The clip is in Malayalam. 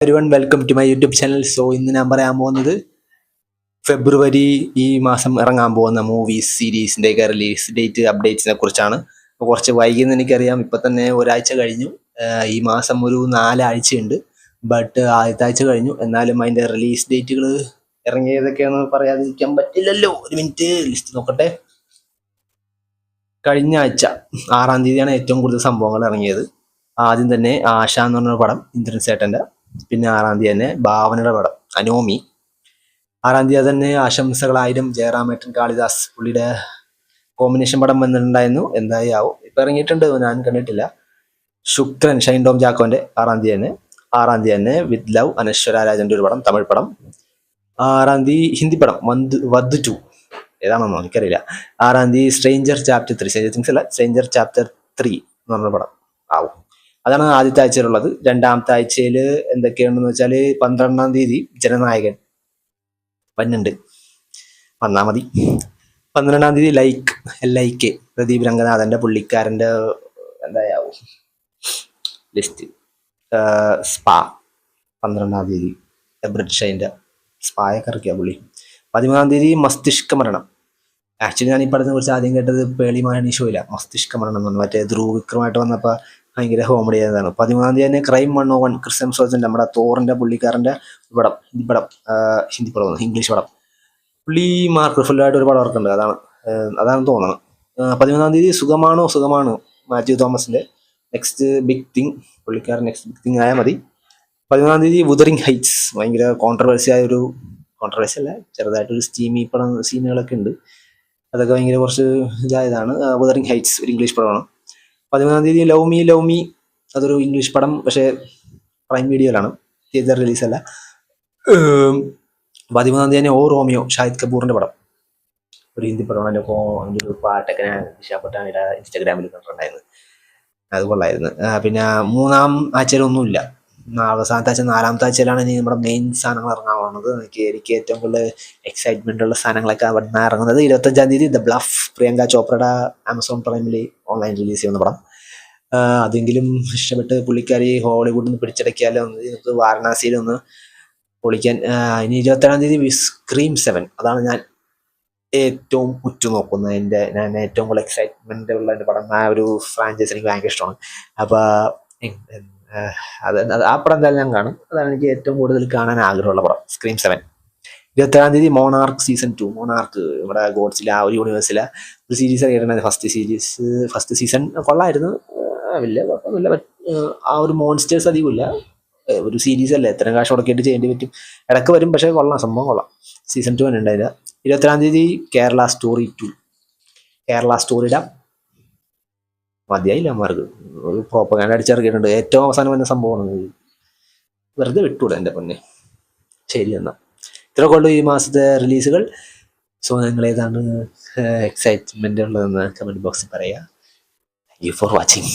Everyone welcome to my YouTube channel. So ഇന്ന് ഞാൻ പറയാൻ പോകുന്നത് ഫെബ്രുവരി ഈ മാസം ഇറങ്ങാൻ പോകുന്ന മൂവീസ് സീരീസിൻ്റെയൊക്കെ റിലീസ് ഡേറ്റ് അപ്ഡേറ്റ്സിനെ കുറിച്ചാണ്. കുറച്ച് വൈകിയെന്ന് എനിക്കറിയാം, ഇപ്പം തന്നെ ഒരാഴ്ച കഴിഞ്ഞു. ഈ മാസം ഒരു 4 ആഴ്ചയുണ്ട്. ബട്ട് ആദ്യത്തെ ആഴ്ച കഴിഞ്ഞു. എന്നാലും അതിൻ്റെ റിലീസ് ഡേറ്റുകൾ ഇറങ്ങിയതൊക്കെയാണെന്ന് പറയാതിരിക്കാൻ പറ്റില്ലല്ലോ. ഒരു മിനിറ്റ് ലിസ്റ്റ് നോക്കട്ടെ. കഴിഞ്ഞ ആഴ്ച 6-ാം തീയതിയാണ് ഏറ്റവും കൂടുതൽ സംഭവങ്ങൾ ഇറങ്ങിയത്. ആദ്യം തന്നെ ആശ എന്ന് പറഞ്ഞ പടം, ഇന്ദ്രൻ സേട്ടൻ്റെ. പിന്നെ 6-ാം തീയതി തന്നെ ഭാവനയുടെ പടം അനോമി. 6-ാം തീയതി തന്നെ ആശംസകളായിരം ജയറാമേട്ടൻ കാളിദാസ്, പുള്ളിയുടെ കോമ്പിനേഷൻ പടം വന്നിട്ടുണ്ടായിരുന്നു. എന്തായി ആവും, ഇപ്പം ഇറങ്ങിയിട്ടുണ്ട്, ഞാൻ കണ്ടിട്ടില്ല. ശുക്രൻ ഷൈൻ ടോം ചാക്കോൻ്റെ 6-ാം തീയതി തന്നെ. 6-ാം തീയതി തന്നെ വിത്ത് ലവ് അനശ്വര രാജൻ്റെ ഒരു പടം, തമിഴ് പടം. 6-ാം തീയതി ഹിന്ദി പടം വധു 2 ഏതാണെന്നോ എനിക്കറിയില്ല. 6-ാം തീയതി സ്ട്രേഞ്ചർ ചാപ്റ്റർ 3, സ്ട്രേഞ്ചർ തിങ്സ് അല്ല, സ്ട്രേഞ്ചർ ചാപ്റ്റർ 3 എന്ന് പറഞ്ഞ പടം ആവും. അതാണ് ആദ്യത്തെ ആഴ്ചയിലുള്ളത്. രണ്ടാമത്തെ ആഴ്ചയിൽ എന്തൊക്കെയാണെന്ന് വെച്ചാൽ 12-ാം തീയതി ജനനായകൻ വന്നുണ്ട്, വന്നാൽ മതി. 12-ാം തീയതി LIK പ്രദീപ് രംഗനാഥൻ്റെ, പുള്ളിക്കാരൻ്റെ എന്തായാവും ലിസ്റ്റ്. സ്പാ 12-ാം തീയതി എബ്രഡ് ഷൈൻ്റെ സ്പായൊക്കെ ഇറക്കിയ പുള്ളി. 13-ാം തീയതി മസ്തിഷ്ക മരണം. ആക്ച്വലി ഞാൻ ഈ പടത്തിനെ കുറിച്ച് ആദ്യം കേട്ടത് പേളി മാണി ഷോയില്ല. മസ്തിഷ്ക മരണം എന്ന് മറ്റേ ധ്രുവ് വിക്രമായിട്ട് വന്നപ്പോൾ ഭയങ്കര കോമഡി ആയതാണ്. 13-ാം തീയതി തന്നെ ക്രൈം 101 ക്രിസ് ഹെംസ്വർത്തിൻ്റെ, നമ്മുടെ തോറിൻ്റെ പുള്ളിക്കാരൻ്റെ പടം, ഹിന്ദി പടം ഇംഗ്ലീഷ് പടം. പുള്ളി മാർക്ക് ഫുള്ളായിട്ട് ഒരു പടം ഇറക്കുന്നുണ്ട്, അതാണ് തോന്നുന്നത്. 13-ാം തീയതി സുഖമാണോ മാത്യു തോമസിൻ്റെ നെക്സ്റ്റ് ബിഗ് തിങ്, പുള്ളിക്കാരൻ നെക്സ്റ്റ് ബിഗ് തിങ് ആയാൽ മതി. 13-ാം തീയതി വുതറിങ് ഹൈറ്റ്സ്, ഭയങ്കര കോൺട്രവേഴ്സി അല്ല, ചെറുതായിട്ടൊരു സ്റ്റീമി പടം സീനുകളൊക്കെ ഉണ്ട്. അതൊക്കെ ഭയങ്കര കുറച്ച് ഇതായതാണ്. വുതറിങ് ഹൈറ്റ്സ് ഒരു ഇംഗ്ലീഷ് പടമാണ്. 13-ാം തീയതി ലവ് മീ, അതൊരു ഇംഗ്ലീഷ് പടം, പക്ഷേ പ്രൈം വീഡിയോയിലാണ്, തിയേറ്റർ റിലീസല്ല. 13-ാം തീയതി തന്നെ ഓ റോമിയോ, ഷാഹിദ് കപൂറിൻ്റെ പടം, ഒരു ഹിന്ദി പടമാണ്. അതിൻ്റെ ഒരു പാട്ടൊക്കെ ഞാൻ ഇഷ്ടപ്പെട്ടാണ് ഇൻസ്റ്റാഗ്രാമിൽ കണ്ടിട്ടുണ്ടായിരുന്നു, അത് കൊള്ളായിരുന്നു. പിന്നെ 3-ാം ആഴ്ചയിലൊന്നുമില്ല. അവസാനത്തെ ആഴ്ച 4-ാമത്തെ ആഴ്ചയിലാണ് ഇനി നമ്മുടെ മെയിൻ സാധനങ്ങൾ ഇറങ്ങാൻ പോകുന്നത്. എനിക്ക് ഏറ്റവും കൂടുതൽ എക്സൈറ്റ്മെൻ്റ് ഉള്ള സാധനങ്ങളൊക്കെ അവിടെ നിന്ന് ഇറങ്ങുന്നത്. 25-ാം തീയതി ദ ബ്ലഫ്, പ്രിയങ്ക ചോപ്രയുടെ ആമസോൺ പ്രൈമിൽ ഓൺലൈൻ റിലീസ് ചെയ്യുന്ന പടം. അതെങ്കിലും ഇഷ്ടപ്പെട്ട് പുള്ളിക്കാരി ഹോളിവുഡിൽ നിന്ന് പിടിച്ചടക്കിയാലോ, നമുക്ക് വാരണാസിയിലൊന്ന് പൊളിക്കാൻ. ഇനി 27-ാം തീയതി സ്ക്രീം 7, അതാണ് ഞാൻ ഏറ്റവും ഉറ്റുനോക്കുന്നത്. ഞാൻ ഏറ്റവും കൂടുതൽ എക്സൈറ്റ്മെൻ്റ് ഉള്ള എൻ്റെ പടം. ആ ഒരു ഫ്രാഞ്ചൈസ് എനിക്ക് ഭയങ്കര ഇഷ്ടമാണ്. അപ്പോൾ ആ പടം എന്തായാലും ഞാൻ കാണും. അതാണ് എനിക്ക് ഏറ്റവും കൂടുതൽ കാണാൻ ആഗ്രഹമുള്ള പടം, സ്ക്രീം 7. 27-ാം തീയതി മോണാർക്ക് സീസൺ 2. മോണാർക്ക് നമ്മുടെ ഗോഡ്സിലെ ആ ഒരു യൂണിവേഴ്സിലെ ഒരു സീരീസ് ആയിരുന്നു. ഫസ്റ്റ് സീസൺ കൊള്ളായിരുന്നു, വലിയ കുഴപ്പമൊന്നുമില്ല. ആ ഒരു മോൺസ്റ്റേഴ്സ് അധികമില്ല, ഒരു സീരീസ് അല്ലേ, എത്ര കാശ് മുടക്കിയിട്ട് ചെയ്യേണ്ടി പറ്റും. ഇടയ്ക്ക് വരും, പക്ഷേ കൊള്ളാം, സംഭവം കൊള്ളാം. സീസൺ 2 തന്നെ ഉണ്ടായില്ല. 22-ാം തീയതി കേരള സ്റ്റോറി 2. കേരള സ്റ്റോറിയുടെ മതിയായില്ല അമ്മമാർക്ക്, ഒരു പ്രോപ്പഗാൻഡ അടിച്ചിറക്കിയിട്ടുണ്ട്. ഏറ്റവും അവസാനം വന്ന സംഭവമാണ്, വെറുതെ വിട്ടൂടെ എൻ്റെ പൊന്നെ. ശരി, എന്നാൽ ഇത്രയൊക്കെ ഉള്ളൂ ഈ മാസത്തെ റിലീസുകൾ. സോ നിങ്ങൾ ഏതാണ് എക്സൈറ്റ്മെൻ്റ് ഉള്ളതെന്ന് കമൻറ്റ് ബോക്സിൽ പറയുക. Thank you for watching.